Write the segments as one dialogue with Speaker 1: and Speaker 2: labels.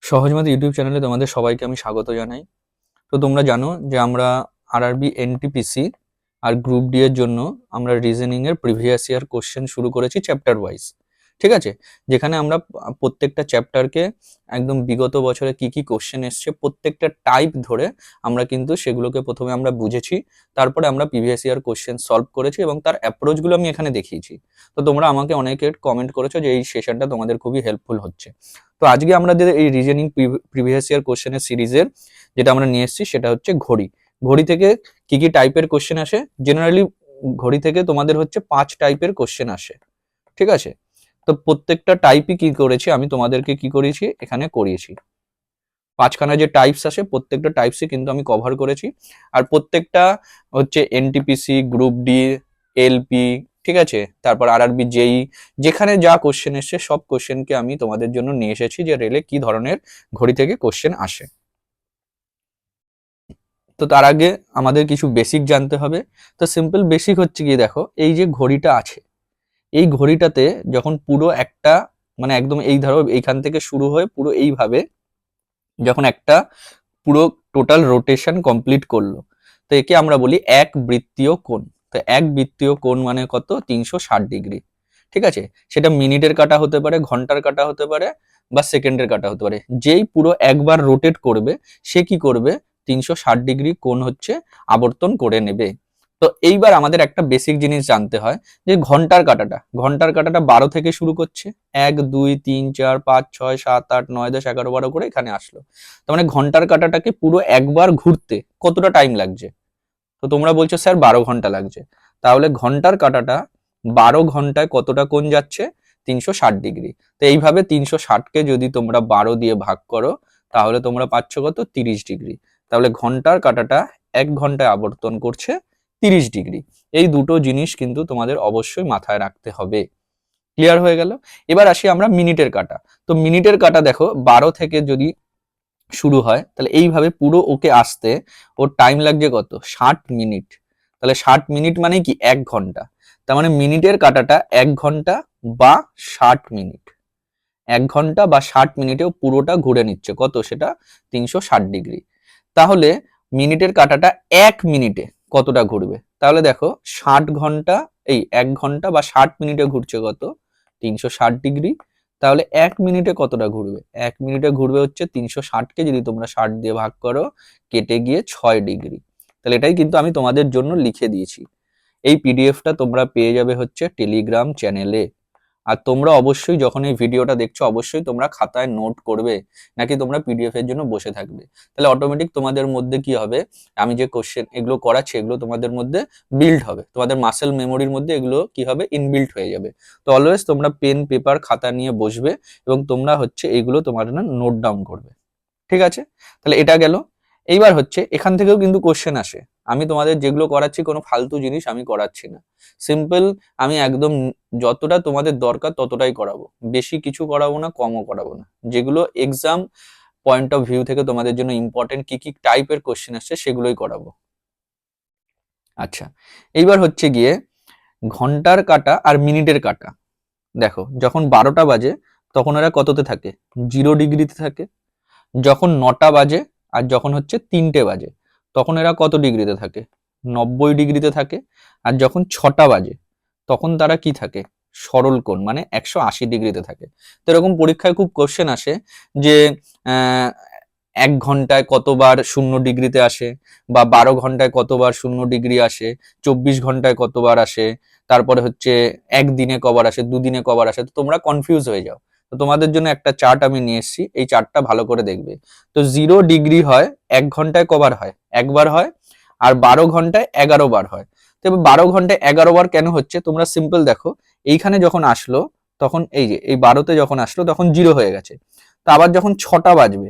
Speaker 1: সহজমত YouTube চ্যানেলে তোমাদের সবাইকে আমি স্বাগত জানাই। তো তোমরা জানো যে আমরা আরআরবি এনটিপিসি আর গ্রুপ ডি এর জন্য আমরা রিজনিং এর প্রিভিয়াস ইয়ার কোশ্চেন শুরু করেছি চ্যাপ্টার ওয়াইজ। ঠিক আছে, যেখানে আমরা প্রত্যেকটা চ্যাপ্টারকে একদম বিগত বছরে কি কি কোশ্চেন এসছে প্রত্যেকটা টাইপ ধরে আমরা কিন্তু সেগুলোকে প্রথমে আমরা বুঝেছি, তারপরে আমরা প্রিভিয়াস ইয়ার কোশ্চেন সলভ করেছি এবং তার অ্যাপ্রোচগুলো আমি এখানে দেখিয়েছি। তো তোমরা আমাকে অনেকে কমেন্ট করেছো যে এই সেশনটা তোমাদের খুবই হেল্পফুল হচ্ছে। তো আজকে আমাদের এই রিজনিং প্রিভিয়াস ইয়ার কোশ্চেনের সিরিজের যেটা আমরা নিয়ে এসেছি সেটা হচ্ছে ঘড়ি। ঘড়ি থেকে কি কি টাইপের কোশ্চেন আসে? জেনারেলি ঘড়ি থেকে তোমাদের হচ্ছে 5 টাইপের কোশ্চেন আসে। ঠিক আছে, তো প্রত্যেকটা টাইপই কি করেছি আমি তোমাদেরকে কি করেছি এখানে করিয়েছি। 5খানা যে টাইপস আসে প্রত্যেকটা টাইপসই কিন্তু আমি কভার করেছি। আর প্রত্যেকটা হচ্ছে এনটিপিসি, গ্রুপ ডি, এলপি, ঠিক আছে, তারপর আরআরবি জেই, যেখানে যা কোশ্চেন এসছে সব কোশ্চেনকে আমি তোমাদের জন্য নিয়ে এসেছি যে রেলে কি ধরনের ঘড়ি থেকে কোশ্চেন আসে। তো তার আগে আমাদের কিছু বেসিক জানতে হবে। তো সিম্পল বেসিক হচ্ছে গিয়ে দেখো, এই যে ঘড়িটা আছে, এই ঘড়িটাতে যখন পুরো একটা মানে একদম এই ধরো এইখান থেকে শুরু হয়ে পুরো এইভাবে যখন একটা পুরো টোটাল রোটেশন কমপ্লিট করলো, তো একে আমরা বলি এক বৃত্তীয় কোণ। তো এক বৃত্তীয় কোণ মানে কত? 360 ডিগ্রি। ঠিক আছে, সেটা মিনিটের কাটা হতে পারে, ঘন্টার কাটা হতে পারে, বা সেকেন্ডের কাটা হতে পারে। যেই পুরো একবার রোটেট করবে সে কি করবে? 360 ডিগ্রি কোণ হচ্ছে আবর্তন করে নেবে। তো এইবার আমাদের একটা বেসিক জিনিস জানতে হয় যে ঘন্টার কাটাটা 12 থেকে শুরু করছে। 1 2 3 4 5 6 7 8 9 10 11 12 করে এখানে আসলো। তার মানে ঘন্টার কাটাটাকে পুরো একবার ঘুরতে কতটা টাইম লাগছে? তো তোমরা বলছো স্যার 12 ঘন্টা লাগছে। তাহলে ঘন্টার কাটাটা 12 ঘন্টায় কতটা কোণ যাচ্ছে? 360 ডিগ্রি। তো এইভাবে 360কে যদি তোমরা 12 দিয়ে ভাগ করো তাহলে তোমরা পাচ্ছ কত? 30 ডিগ্রি। তাহলে ঘন্টার কাটাটা 1 ঘন্টায় আবর্তন করছে 30 ডিগ্রি। এই দুটো জিনিস কিন্তু তোমাদের অবশ্যই মাথায় রাখতে হবে। ক্লিয়ার হয়ে গেল? এবার আসি আমরা মিনিটের কাটা। তো মিনিটের কাটা দেখো 12 থেকে যদি শুরু হয় তাহলে এইভাবে পুরো ওকে আসতে ওর টাইম লাগছে কত? 60 মিনিট। তাহলে 60 মিনিট মানে কি? 1 ঘন্টা। তার মানে মিনিটের কাটাটা 1 ঘন্টা বা 60 মিনিট। 1 ঘন্টা বা 60 মিনিটেও পুরোটা ঘুরে নিচ্ছে কত? সেটা 360 ডিগ্রি। তাহলে মিনিটের কাটাটা 1 মিনিটে কতটা ঘুরবে? তাহলে দেখো 60 ঘন্টা, এই 1 ঘন্টা বা 60 মিনিটে ঘুরছে কত? 360 ডিগ্রি। তাহলে 1 মিনিটে কতটা ঘুরবে? 1 মিনিটে ঘুরবে হচ্ছে 360কে যদি তোমরা 60 দিয়ে ভাগ করো কেটে গিয়ে 6 ডিগ্রি। তাহলে এটাই কিন্তু আমি তোমাদের জন্য লিখে দিয়েছি। এই পিডিএফটা তোমরা পেয়ে যাবে হচ্ছে টেলিগ্রাম চ্যানেলে। আর তোমরা অবশ্যই যখন এই ভিডিওটা দেখছো অবশ্যই তোমরা খাতায় নোট করবে, নাকি তোমরা পিডিএফ এর জন্য বসে থাকবে। তাহলে অটোমেটিক তোমাদের মধ্যে কি হবে? আমি যে কোশ্চেন এগুলো করাচ্ছি এগুলো তোমাদের মধ্যে বিল্ড হবে, তোমাদের মাসেল মেমোরির মধ্যে এগুলো কি হবে? ইনবিল্ট হয়ে যাবে। তো অলওয়েজ তোমরা পেন পেপার খাতা নিয়ে বসবে এবং তোমরা হচ্ছে এইগুলো তোমার নোট ডাউন করবে। ঠিক আছে, তাহলে এটা গেল। এইবার হচ্ছে এখান থেকেও কিন্তু কোশ্চেন আসে। আমি তোমাদের যেগুলো করাচ্ছি কোনো ফালতু জিনিস আমি করাচ্ছি না। সিম্পল আমি একদম যতটা তোমাদের দরকার ততটাই করাবো, বেশি কিছু করাবো না, কমও করাবো না। যেগুলো এক্সাম পয়েন্ট অফ ভিউ থেকে তোমাদের জন্য ইম্পর্টেন্ট কি কি টাইপের কোশ্চেন আসছে সেগুলোই করাবো। আচ্ছা, এইবার হচ্ছে গিয়ে ঘন্টার কাটা আর মিনিটের কাটা। দেখো যখন 12টা বাজে তখন এরা কততে থাকে? 0 ডিগ্রিতে থাকে। যখন 9টা বাজে আর যখন হচ্ছে 3টে বাজে তখন এরা কত ডিগ্রিতে থাকে? 90 ডিগ্রিতে থাকে। আর যখন 6টা বাজে তখন তারা কি থাকে? সরল কোণ মানে 180 ডিগ্রিতে থাকে। তো এরকম পরীক্ষায় খুব কোশ্চেন আসে যে 1 ঘন্টায় কতবার 0 ডিগ্রিতে আসে, বা 12 ঘন্টায় কতবার 0 ডিগ্রি আসে, 24 ঘন্টায় কতবার আসে, তারপরে হচ্ছে একদিনে কবার আসে, দুদিনে কবার আসে। তো তোমরা কনফিউজ হয়ে যাও। তো তোমাদের জন্য একটা চার্ট আমি নিয়ে এসেছি, এই চার্টটা ভালো করে দেখবে। তো 0 ডিগ্রি হয় 1 ঘন্টায় কবার হয়? একবার হয়। আর 12 ঘন্টায় 11বার হয়। তো এবার 12 ঘন্টায় 11বার কেন হচ্ছে? তোমরা সিম্পল দেখো, এইখানে যখন আসলো তখন এই যে এই 12তে যখন আসলো তখন 0 হয়ে গেছে। তো আবার যখন 6টা বাজবে,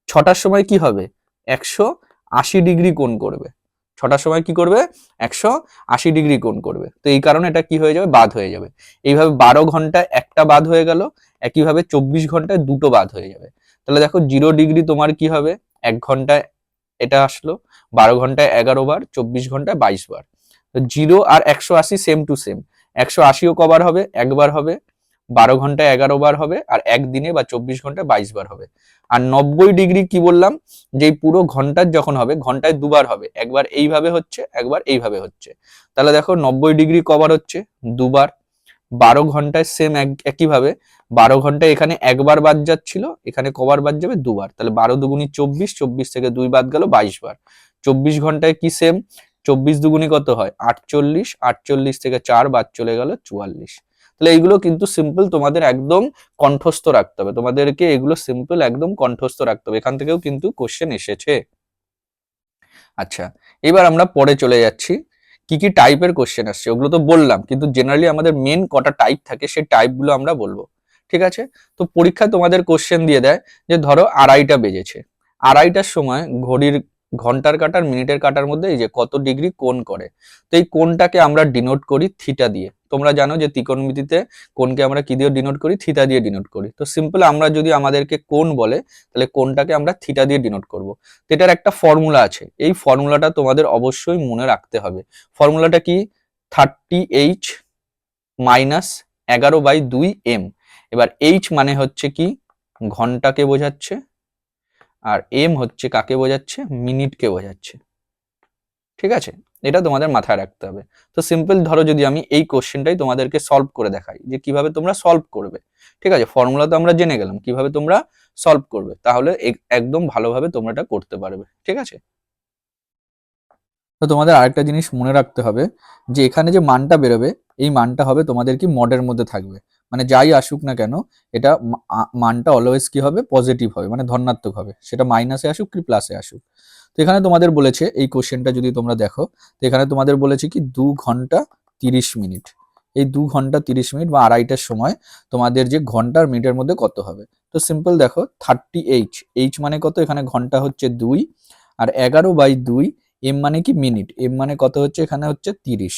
Speaker 1: 6টার সময় কি হবে? 180 ডিগ্রি কোণ করবে। 6টার সময় কি করবে? 180 ডিগ্রি কোণ করবে। তো এই কারণে এটা কি হয়ে যাবে? বাদ হয়ে যাবে। এইভাবে 12 ঘন্টায় একটা বাদ হয়ে গেল, একইভাবে 24 ঘন্টায় দুটো বাদ হয়ে যাবে। তাহলে দেখো 0 ডিগ্রি তোমার কি হবে? 1 ঘন্টায় এটা আসলো, 12 ঘন্টায় 11বার, 24 ঘন্টায় 22বার। তো 0 আর 180 সেম টু সেম। 180ও কবার হবে? একবার হবে। 12 ঘন্টায় 11 বার হবে, আর একদিনে বা 24 ঘন্টায় 22 বার হবে। আর 90 ডিগ্রি কি বললাম, যে পুরো ঘন্টার যখন হবে, ঘন্টায় দুবার হবে, একবার এইভাবে হচ্ছে, একবার এইভাবে হচ্ছে। তাহলে দেখো 90 ডিগ্রি কবার হচ্ছে, দুবার। 12 ঘন্টায় সেম একইভাবে 12 ঘন্টায় এখানে একবার বাদ যাচ্ছিল, এখানে কবার বাদ যাবে, দুবার। তাহলে 12 দুগুনি 24, 24 থেকে 2 বাদ গেল, 22 বার। 24 ঘন্টায় কি সেম, 24 দুগুনি কত হয়, 48, 48 থেকে 4 বাদ চলে গেল, 44। তাহলে এইগুলো কিন্তু সিম্পল তোমাদের একদম কণ্ঠস্থ রাখতে হবে, তোমাদেরকে এগুলো সিম্পল একদম কণ্ঠস্থ রাখতে হবে, এখান থেকেও কিন্তু কোশ্চেন এসেছে। আচ্ছা, এবার আমরা পরে চলে যাচ্ছি, কি কি টাইপের কোশ্চেন আসছে ওগুলো তো বললাম, কিন্তু জেনারেলি আমাদের মেন কটা টাইপ থাকে সেই টাইপগুলো আমরা বলবো। ঠিক আছে, তো পরীক্ষা তোমাদের কোশ্চেন দিয়ে দেয় যে ধরো 2:30টা বেজেছে, 2:30টার সময় ঘড়ির ঘন্টার কাঁটার মিনিটের কাঁটার মধ্যে এই যে কত ডিগ্রি কোণ করে, তো এই কোণটাকে আমরা ডিনোট করি থিটা দিয়ে। তোমরা জানো যে ত্রিকোণমিতিতে কোণকে আমরা কি দিয়ে ডিনোট করি, থিটা দিয়ে ডিনোট করি। তো সিম্পল আমরা যদি আমাদেরকে কোণ বলে, তাহলে কোণটাকে আমরা থিটা দিয়ে ডিনোট করব। তো এটার একটা ফর্মুলা আছে, এই ফর্মুলাটা তোমাদের অবশ্যই মনে রাখতে হবে। ফর্মুলাটা কি, 30h মাইনাস 11/2m। এবার h মানে হচ্ছে কি, ঘন্টাকে বোঝাচ্ছে, আর m হচ্ছে কাকে বোঝাচ্ছে, মিনিটকে বোঝাচ্ছে। ঠিক আছে, এটা তোমাদের মাথায় রাখতে হবে। তো সিম্পল ধরো যদি আমি এই কোশ্চেনটাই তোমাদেরকে সলভ করে দেখাই যে কিভাবে তোমরা সলভ করবে। ঠিক আছে, ফর্মুলা তো আমরা জেনে গেলাম, কিভাবে তোমরা সলভ করবে, তাহলে একদম ভালোভাবে তোমরা এটা করতে পারবে। ঠিক আছে, তো তোমাদের আরেকটা জিনিস মনে রাখতে হবে যে এখানে যে মানটা বেরোবে, এই মানটা হবে তোমাদের কি মডের মধ্যে থাকবে, মানে যাই আসুক না কেন, এটা মানটা অলওয়েজ কি হবে, পজিটিভ হবে, মানে ধনাত্মক হবে, সেটা মাইনাসে আসুক কি প্লাসে আসুক। তো এখানে তোমাদের বলেছে এই কোশ্চেনটা যদি তোমরা দেখো, তো এখানে তোমাদের বলেছে কি 2 ঘন্টা 30 মিনিট। এই 2 ঘন্টা 30 মিনিট বা 2:30টার সময় তোমাদের যে ঘন্টার মিনিটের মধ্যে কত হবে। তো সিম্পল দেখো 30h, এইচ মানে কত, এখানে ঘন্টা হচ্ছে 2, আর 11/2, এম মানে কি মিনিট, এম মানে কত হচ্ছে, এখানে হচ্ছে 30,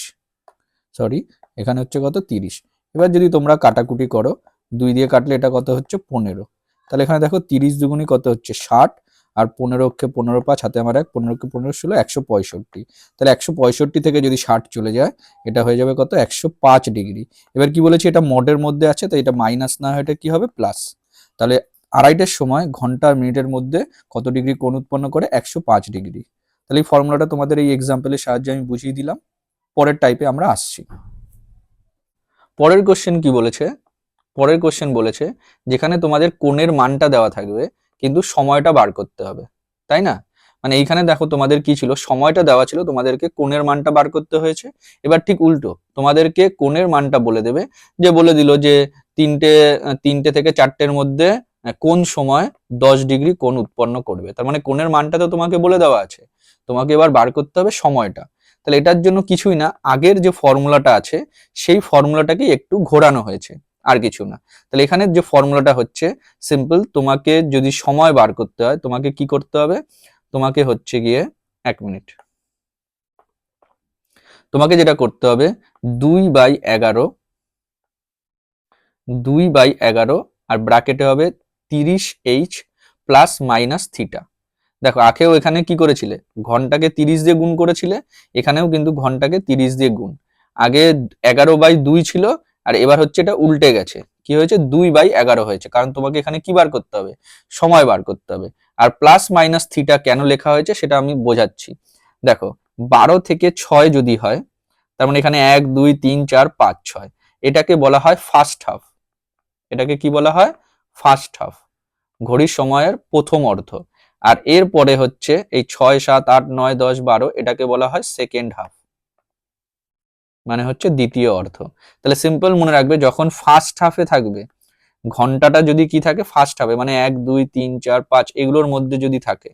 Speaker 1: সরি এখানে হচ্ছে কত, 30। এবার যদি তোমরা কাটাকুটি করো, 2 দিয়ে কাটলে এটা কত হচ্ছে, 15। তাহলে এখানে দেখো 30 দুগুণি কত হচ্ছে, 60, আর 15 কে 15 5 হাতে আমার 1, 15 কে 15 16, 165। তাহলে 165 থেকে যদি 60 চলে যায়, এটা হয়ে যাবে কত, 105 ডিগ্রি। এবার কি বলেছি, এটা মডের মধ্যে আছে, তো এটা মাইনাস না হয় এটা কি হবে, প্লাস। তাহলে 2:30টার সময় ঘন্টা আর মিনিটের মধ্যে কত ডিগ্রি কোণ উৎপন্ন করে, 105 ডিগ্রি। তাহলে এই ফর্মুলাটা তোমাদের এই এক্সাম্পলের সাহায্যে আমি বুঝিয়ে দিলাম। পরের টাইপে আমরা আসছি। পরের কোশ্চেন কি বলেছে, পরের কোশ্চেন বলেছে যেখানে তোমাদের কোণের মানটা দেওয়া থাকবে, কিন্তু সময়টা বার করতে হবে, তাই না? মানে এইখানে দেখো তোমাদের কি ছিল, সময়টা দেওয়া ছিল, তোমাদেরকে কোণের মানটা বার করতে হয়েছে। এবার ঠিক উল্টো, তোমাদেরকে কোণের মানটা বলে দেবে, যে বলে দিল যে তিনটে থেকে 4টের মধ্যে কোন সময় 10 ডিগ্রি কোণ উৎপন্ন করবে। তার মানে কোণের মানটা তো তোমাকে বলে দেওয়া আছে, তোমাকে এবার বার করতে হবে সময়টা। তাহলে এটার জন্য কিছুই না, আগের যে ফর্মুলাটা আছে সেই ফর্মুলাটাকে একটু ঘোরানো হয়েছে, আর কিছু না। তাহলে এখানে যে ফর্মুলাটা হচ্ছে সিম্পল, তোমাকে যদি সময় বার করতে হয় তোমাকে কি করতে হবে, তোমাকে হচ্ছে গিয়ে 1 মিনিট, তোমাকে যেটা করতে হবে 2/11, 2/11, আর ব্র্যাকেটে হবে 30h প্লাস মাইনাস থিটা। দেখো আখেও এখানে কি করেছিলে, ঘন্টাকে 30 দিয়ে গুণ করেছিলে, এখানেও কিন্তু ঘন্টাকে 30 দিয়ে গুণ। আগে 11/2 ছিল, আর এবার হচ্ছে এটা উল্টে গেছে, কি হয়েছে, 2/11 হয়েছে, কারণ তোমাকে এখানে কি বার করতে হবে, সময় বার করতে হবে। আর প্লাস মাইনাস থিটা কেন লেখা হয়েছে সেটা আমি বোঝাচ্ছি। দেখো 12 থেকে 6 যদি হয়, তার মানে এখানে 1 2 3 4 5 6, এটাকে বলা হয় ফার্স্ট হাফ। এটাকে কি বলা হয়, ফার্স্ট হাফ, ঘড়ির সময়ের প্রথম অর্ধ। আর এর পরে হচ্ছে এই 6 7 8 9 10 12, এটাকে বলা হয় সেকেন্ড হাফ, মানে হচ্ছে দ্বিতীয় অর্ধ। তাহলে সিম্পল মনে রাখবে, যখন ফার্স্ট হাফে থাকবে, ঘন্টাটা যদি কি থাকে ফার্স্ট হাফে, মানে 1 2 3 4 5 এগুলোর মধ্যে যদি থাকে,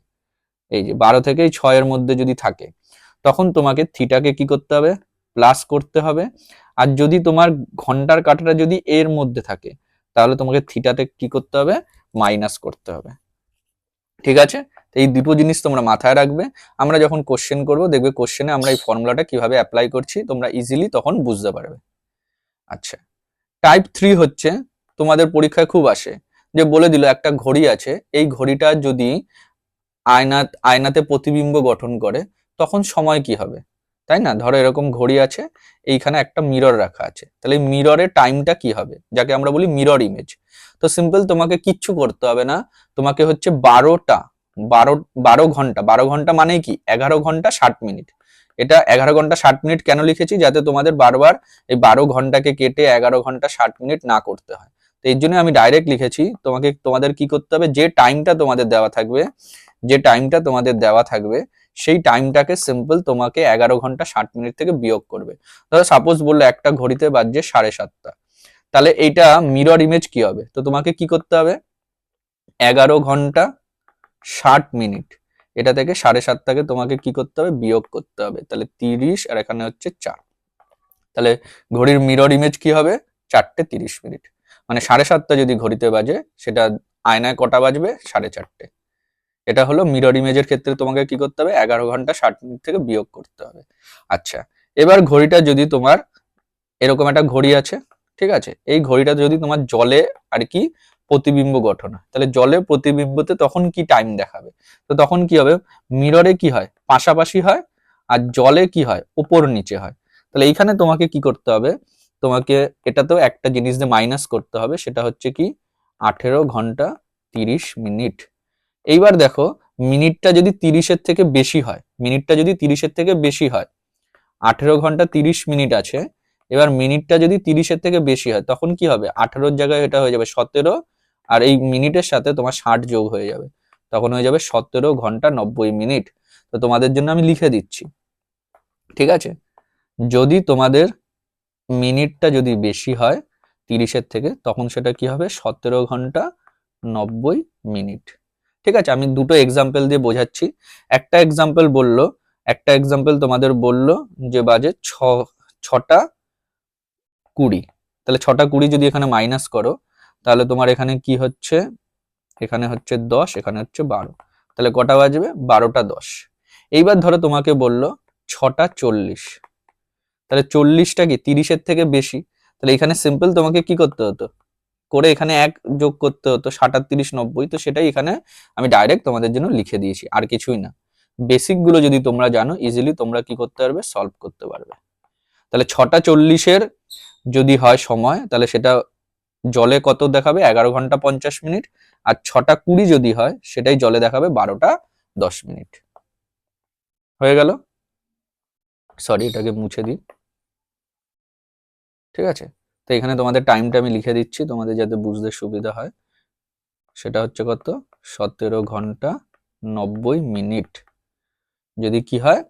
Speaker 1: এই যে 12 থেকে 6 এর মধ্যে যদি থাকে, তখন তোমাকে থিটাকে কি করতে হবে, প্লাস করতে হবে। আর যদি তোমার ঘন্টার কাঁটাটা যদি এর মধ্যে থাকে, তাহলে তোমাকে থিটাতে কি করতে হবে, মাইনাস করতে হবে। ঠিক আছে, এই দুটো জিনিস তোমরা মাথায় রাখবে। আমরা যখন কোশ্চেন করব, দেখবে কোশ্চেনে আমরা এই ফর্মুলাটা কিভাবে অ্যাপ্লাই করছি, তোমরা ইজিলি তখন বুঝতে পারবে। আচ্ছা, টাইপ 3 হচ্ছে তোমাদের পরীক্ষায় খুব আসে, যে বলে দিল একটা ঘড়ি আছে, এই ঘড়িটা যদি আয়নাতে প্রতিবিম্ব গঠন করে, তখন সময় কি হবে, তাই না? ধরো এরকম ঘড়ি আছে, এইখানে একটা মিরর রাখা আছে, তাহলে মিররের টাইমটা কি হবে, যাকে আমরা বলি মিরর ইমেজ। তো সিম্পল, তোমাকে কিচ্ছু করতে হবে না, তোমাকে হচ্ছে 12 ঘন্টা, 12 ঘন্টা মানে কি 11 ঘন্টা 60 মিনিট। এটা 11 ঘন্টা 60 মিনিট কেন লিখেছি, যাতে তোমাদের বারবার এই 12 ঘন্টাকে কেটে 11 ঘন্টা 60 মিনিট না করতে হয়। তো এই জন্য আমি ডাইরেক্ট লিখেছি, তোমাদের কি করতে হবে, যে টাইমটা তোমাদের দেওয়া থাকবে, যে টাইমটা তোমাদের দেওয়া থাকবে সেই টাইমটাকে সিম্পল তোমাকে 11 ঘন্টা 60 মিনিট থেকে বিয়োগ করবে। ধরো সাপোজ বললো একটা ঘড়িতে বাজছে 7:30, তাহলে এইটা মিরর ইমেজ কি হবে, তো তোমাকে কি করতে হবে, 11 ঘন্টা 60 মিনিট, এটা থেকে 7:30টাকে তোমাকে কি করতে হবে, বিয়োগ করতে হবে। তাহলে 30 আর এখানে হচ্ছে 4, তাহলে ঘড়ির মিরর ইমেজ কি হবে, 4:30 মিনিট। মানে 7:30 যদি ঘড়িতে বাজে, সেটা আয়নায় কটা বাজবে, 4:30। এটা হলো মিরর ইমেজের ক্ষেত্রে তোমাকে কি করতে হবে, 11 ঘন্টা 60 মিনিট থেকে বিয়োগ করতে হবে। আচ্ছা, এবার ঘড়িটা যদি তোমার এরকম একটা ঘড়ি আছে, ঠিক আছে, এই ঘড়িটা যদি তোমার জলে আর কি প্রতিবিম্ব গঠন হয়, তাহলে জলে প্রতিবিম্বতে তখন কি টাইম দেখাবে, তো তখন কি হবে, মিররে কি হয়, পাশাপাশি হয়, আর জলে কি হয়, উপর নিচে হয়। তাহলে এইখানে তোমাকে কি করতে হবে, তোমাকে এটাতেও একটা জিনিস দিয়ে মাইনাস করতে হবে, সেটা হচ্ছে কি 18 ঘন্টা 30 মিনিট। এইবার দেখো, মিনিটটা যদি 30-এর থেকে বেশি হয়, মিনিটটা যদি 30-এর থেকে বেশি হয়, 18 ঘন্টা 30 মিনিট আছে, এবার মিনিটটা যদি 30-এর থেকে বেশি হয়, তখন কি হবে, 18-র জায়গায় এটা হয়ে যাবে 17, আর এই মিনিটের সাথে তোমার 60 যোগ হয়ে যাবে, তখন হয়ে যাবে 17 ঘন্টা 90 মিনিট। তো তোমাদের জন্য আমি লিখে দিচ্ছি, ঠিক আছে, যদি তোমাদের মিনিটটা যদি বেশি হয় 30-এর থেকে, তখন সেটা কি হবে, 17 ঘন্টা 90 মিনিট। ঠিক আছে, আমি দুটো এক্সাম্পল দিয়ে বোঝাচ্ছি। একটা এক্সাম্পল বললো, একটা এক্সাম্পল তোমাদের বললো যে বাজে 6:20, তাহলে 6:20 যদি এখানে মাইনাস করো, তাহলে তোমার এখানে কি হচ্ছে, এখানে হচ্ছে 10, এখানে হচ্ছে 12, তাহলে কটা বাজবে, 12:10। এইবার ধরো তোমাকে বললো 6:40, তাহলে 40টা কি 30-এর থেকে বেশি, তাহলে এখানে সিম্পল তোমাকে কি করতে হতো, করে এখানে 1 যোগ করতে হতো, 37-90, তো সেটাই এখানে আমি ডাইরেক্ট তোমাদের জন্য লিখে দিয়েছি, আর কিছুই না। বেসিক গুলো যদি তোমরা জানো, ইজিলি তোমরা কি করতে পারবে, সলভ করতে পারবে। তাহলে 6:40 যদি হয় সময়, তাহলে সেটা জলে কত দেখাবে, 11 ঘন্টা 50 মিনিট, আর 6:20 যদি হয়, সেটাই জলে দেখাবে 12:10 মিনিট। হয়ে গেল, সরি এটাকে মুছে দিই, ঠিক আছে। তো এখানে তোমাদের টাইমটা আমি লিখে দিচ্ছি, তোমাদের যাতে বুঝতে সুবিধা হয়। সেটা হচ্ছে কত, 17 ঘন্টা 90 মিনিট, যদি কি হয়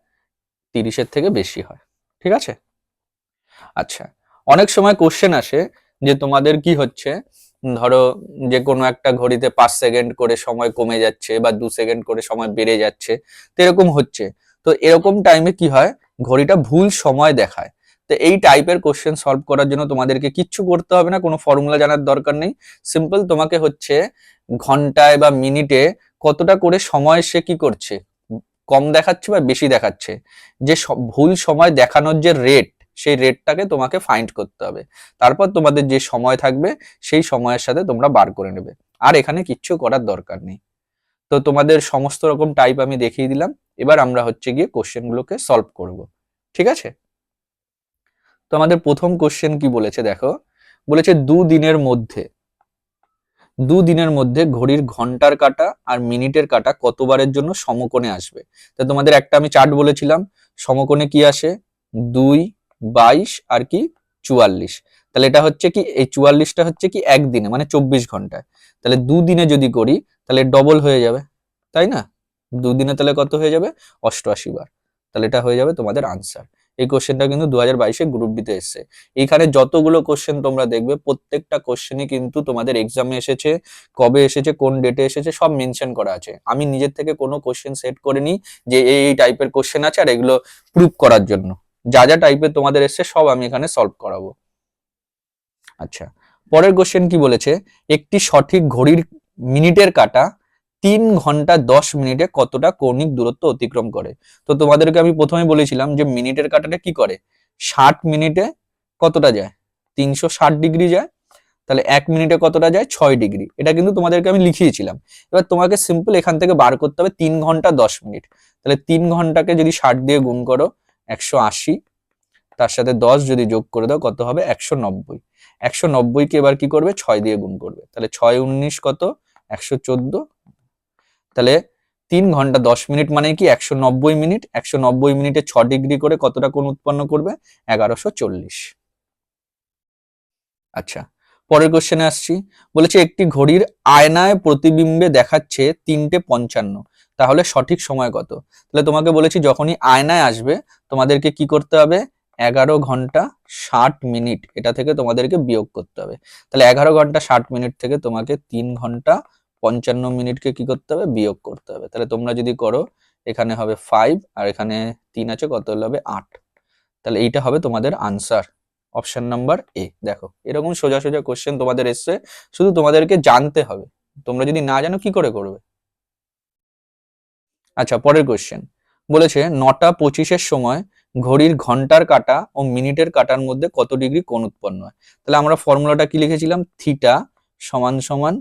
Speaker 1: 30-এর থেকে বেশি হয়, ঠিক আছে। আচ্ছা, অনেক সময় কোশ্চেন আসে যে তোমাদের কি হচ্ছে, ধরো যে কোনো একটা ঘড়িতে 5 সেকেন্ড করে সময় কমে যাচ্ছে, বা 2 সেকেন্ড করে সময় বেড়ে যাচ্ছে, তো এরকম হচ্ছে। তো এরকম টাইমে কি হয়, ঘড়িটা ভুল সময় দেখায়। তো এই টাইপের কোশ্চেন সলভ করার জন্য তোমাদেরকে কিচ্ছু করতে হবে না, কোনো ফর্মুলা জানার দরকার নেই। সিম্পল, তোমাকে হচ্ছে ঘন্টায় বা মিনিটে কতটা করে সময় সে কি করছে, কম দেখাচ্ছে বা বেশি দেখাচ্ছে, যে ভুল সময় দেখানোর যে রেট, সেই রেটটাকে তোমাকে ফাইন্ড করতে হবে। তারপর তোমাদের যে সময় থাকবে, সেই সময়ের সাথে তোমরা বার করে নেবে, আর এখানে কিচ্ছু করার দরকার নেই। তো তোমাদের সমস্ত রকম টাইপ আমি দেখিয়ে দিলাম, এবার আমরা হচ্ছে গিয়ে কোশ্চেন গুলোকে সলভ করব, ঠিক আছে। তো আমাদের প্রথম কোশ্চেন কি বলেছে দেখো, বলেছে দুদিনের মধ্যে ঘড়ির ঘন্টার কাঁটা আর মিনিটের কাঁটা কতবারের জন্য সমকোণে আসবে। তো তোমাদের একটা আমি চার্ট বলেছিলাম, সমকোণে কি আসে, 2, 22 আর কি 44। তাহলে এটা হচ্ছে কি, এই 44টা হচ্ছে কি একদিনে, মানে 24 ঘন্টায়। তাহলে দুদিনে যদি করি, তাহলে ডবল হয়ে যাবে, তাই না, দুদিনে তাহলে কত হয়ে যাবে, 88 বার। তাহলে এটা হয়ে যাবে তোমাদের আনসার। এই কোশ্চেনটা কিন্তু 2022-এ গ্রুপ ডিতে এসছে। এইখানে যতগুলো কোশ্চেন তোমরা দেখবে, প্রত্যেকটা কোশ্চেনই কিন্তু তোমাদের এক্সামে এসেছে, কবে এসেছে, কোন ডেটে এসেছে, সব মেনশন করা আছে। আমি নিজের থেকে কোনো কোশ্চেন সেট করিনি যে এই টাইপের কোশ্চেন আছে আর এগুলো প্রুভ করার জন্য। যা যা টাইপের তোমাদের এসছে সব আমি এখানে সলভ করাবো। আচ্ছা, পরের কোশ্চেন কি বলেছে, একটি সঠিক ঘড়ির মিনিটের কাঁটা 3 ঘন্টা 10 মিনিটে কতটা কৌণিক দূরত্ব অতিক্রম করে। তো তোমাদেরকে আমি প্রথমে বলেছিলাম যে মিনিটের কাঁটাটা কি করে, 60 মিনিটে কতটা যায়, 360 ডিগ্রি যায়। তাহলে 1 মিনিটে কতটা যায়, 6 ডিগ্রি। এটা কিন্তু তোমাদেরকে আমি লিখিয়েছিলাম। এবার তোমাকে সিম্পল এখান থেকে বার করতে হবে 3 ঘন্টা 10 মিনিট। তাহলে 3 ঘন্টাকে যদি 60 দিয়ে গুণ করো, 180, তার সাথে 10 যদি যোগ করে দাও কত হবে 190। 190কে এবার কি করবে 6 দিয়ে গুণ করবে, তাহলে 6 19 কত 114। তাহলে 3 ঘন্টা 10 মিনিট মানে কি 190 মিনিট, 190 মিনিটে 6 ডিগ্রি করে কতটা কোণ উৎপন্ন করবে 1140। আচ্ছা, পরের কোশ্চেনে আসছি। বলেছে একটি ঘড়ির আয়নায় প্রতিবিম্বে দেখাচ্ছে 3:55, তাহলে সঠিক সময় কত? তাহলে তোমাকে বলেছি যখনই আয়নায় আসবে তোমাদেরকে কি করতে হবে 11 ঘন্টা 60 মিনিট এটা থেকে তোমাদেরকে বিয়োগ করতে হবে। তাহলে 11 ঘন্টা 60 মিনিট থেকে তোমাকে 3 ঘন্টা 55 মিনিটকে কি করতে হবে বিয়োগ করতে হবে। তাহলে তোমরা যদি করো এখানে হবে 5 আর এখানে 3 আছে, কত হলে হবে 8। তাহলে এইটা হবে তোমাদের আনসার, অপশন নাম্বার এ। দেখো এরকম সোজা সোজা কোশ্চেন তোমাদের এসছে, শুধু তোমাদেরকে জানতে হবে, তোমরা যদি না জানো কি করে করবে। আচ্ছা, পরের কোশ্চেন বলেছে 9টা 25-এর সময় ঘড়ির ঘন্টার কাঁটা ও মিনিটের কাঁটার মধ্যে কত ডিগ্রি কোণ উৎপন্ন হয়। তাহলে আমরা ফর্মুলাটা কি লিখেছিলাম, থিটা সমান সমান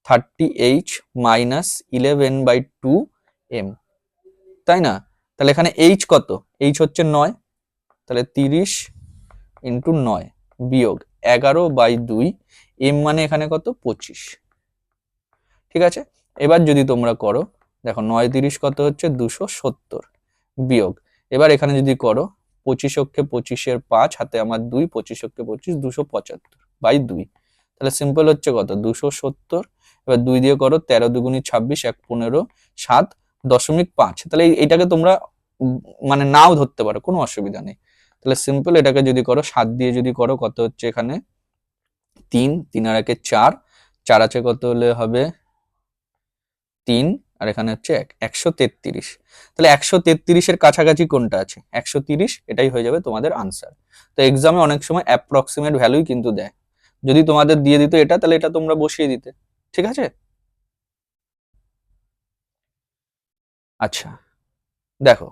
Speaker 1: 30h মাইনাস 11/2 m, তাই না? তাহলে এখানে h কত, h হচ্ছে 9, তাহলে 30 ইন্টু 9 বিয়োগ 11/2 m মানে এখানে কত 25। ঠিক আছে, এবার যদি তোমরা করো দেখো 9 30 কত হচ্ছে 270 বিয়োগ, এবার এখানে যদি করো 25 অক্ষে 25-এর 5 হাতে আমার 2, 25 অক্ষে 25 275/2, তাহলে সিম্পল হচ্ছে কত 270। এবার 2 দিয়ে করো 13 দুগুণী 26 1 15 7.5, তাহলে এইটাকে তোমরা মানে নাও ধরতে পারো, কোনো অসুবিধা নেই। তাহলে সিম্পল এটাকে যদি করো 7 দিয়ে যদি করো কত হচ্ছে এখানে 3, 3 আর 1 4, 4 আছে কত হলে হবে 3 আর এখানে হচ্ছে 133। তাহলে 133-এর কাছাকাছি কোনটা আছে 130, এটাই হয়ে যাবে তোমাদের আনসার। তো এক্সামে অনেক সময় অ্যাপ্রক্সিমেট ভ্যালুই কিন্তু দেয়, যদি তোমাদের দিয়ে দিত এটা তাহলে এটা তোমরা বসিয়ে দিতে। ঠিক আছে। আচ্ছা দেখো